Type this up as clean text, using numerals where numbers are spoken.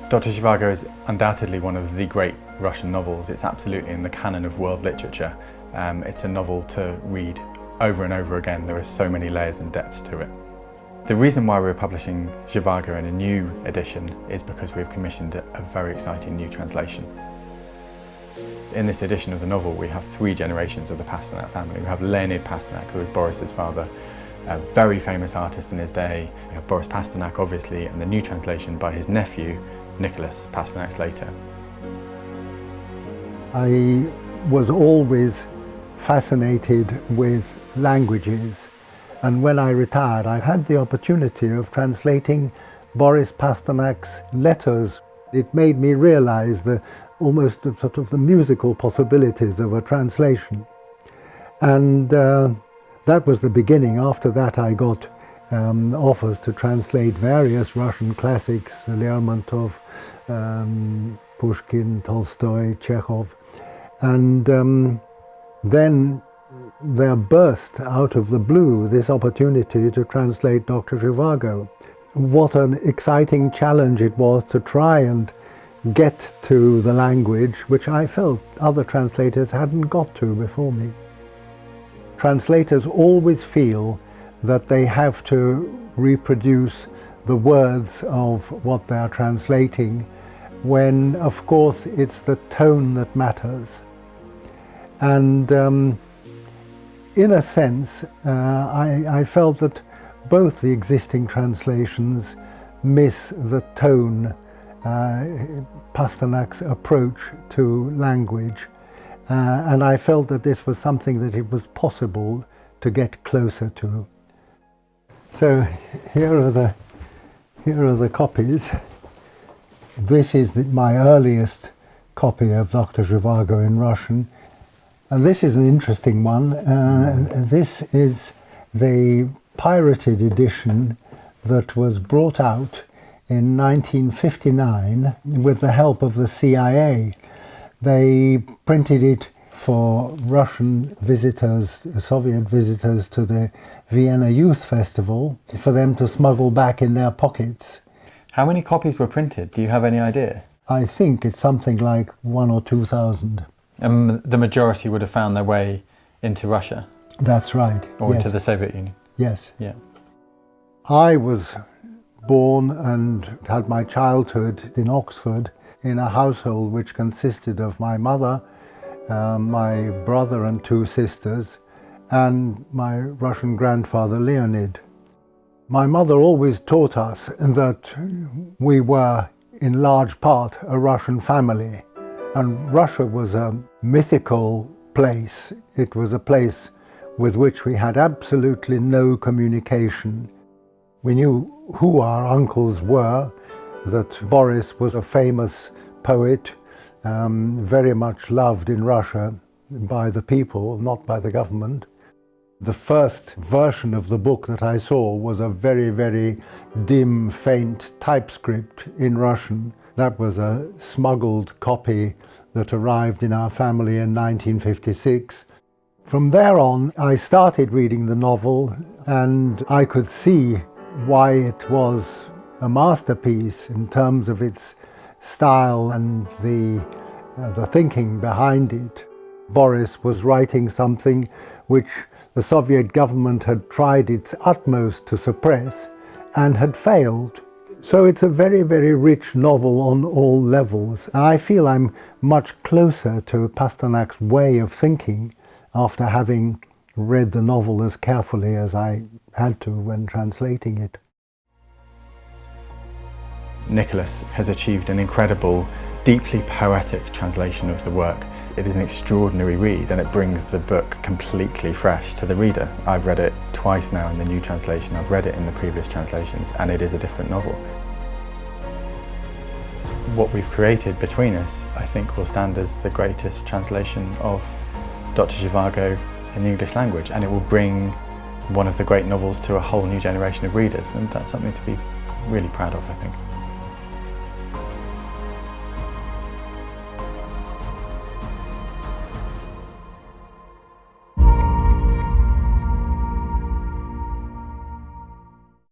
Doctor Zhivago is undoubtedly one of the great Russian novels. It's absolutely in the canon of world literature. It's a novel to read over and over again. There are so many layers and depths to it. The reason why we're publishing Zhivago in a new edition is because we've commissioned a very exciting new translation. In this edition of the novel, we have 3 generations of the Pasternak family. We have Leonid Pasternak, who was Boris's father, a very famous artist in his day. We have Boris Pasternak, obviously, and the new translation by his nephew, Nicolas Pasternak Slater. I was always fascinated with languages, and when I retired, I had the opportunity of translating Boris Pasternak's letters. It made me realize almost sort of the musical possibilities of a translation. And that was the beginning. After that I got offers to translate various Russian classics, Lermontov, Pushkin, Tolstoy, Chekhov. And then there burst out of the blue this opportunity to translate Doctor Zhivago. What an exciting challenge it was to try and get to the language which I felt other translators hadn't got to before me. Translators always feel that they have to reproduce the words of what they are translating, when of course it's the tone that matters. And in a sense, I felt that both the existing translations miss the tone, Pasternak's approach to language, and I felt that this was something that it was possible to get closer to. So here are the copies. This is my earliest copy of Doctor Zhivago in Russian, and this is an interesting one. This is the pirated edition that was brought out in 1959 with the help of the CIA. They printed it for Russian visitors, Soviet visitors to the Vienna Youth Festival, for them to smuggle back in their pockets. How many copies were printed? Do you have any idea? I think it's something like 1,000 or 2,000. The majority would have found their way into Russia? That's right. Or yes. into the Soviet Union? Yes. Yeah. I was born and had my childhood in Oxford in a household which consisted of my mother, my brother and 2 sisters, and my Russian grandfather Leonid. My mother always taught us that we were in large part a Russian family, and Russia was a mythical place. It was a place with which we had absolutely no communication. We knew who our uncles were, that Boris was a famous poet, very much loved in Russia by the people, not by the government. The first version of the book that I saw was a very, very dim, faint typescript in Russian. That was a smuggled copy that arrived in our family in 1956. From there on, I started reading the novel, and I could see why it was a masterpiece in terms of its style and the thinking behind it. Boris was writing something which the Soviet government had tried its utmost to suppress and had failed. So it's a very, very rich novel on all levels. I feel I'm much closer to Pasternak's way of thinking after having read the novel as carefully as I had to when translating it. Nicolas has achieved an incredible, deeply poetic translation of the work. It is an extraordinary read, and it brings the book completely fresh to the reader. I've read it twice now in the new translation, I've read it in the previous translations, and it is a different novel. What we've created between us, I think, will stand as the greatest translation of Doctor Zhivago in the English language, and it will bring one of the great novels to a whole new generation of readers, and that's something to be really proud of, I think.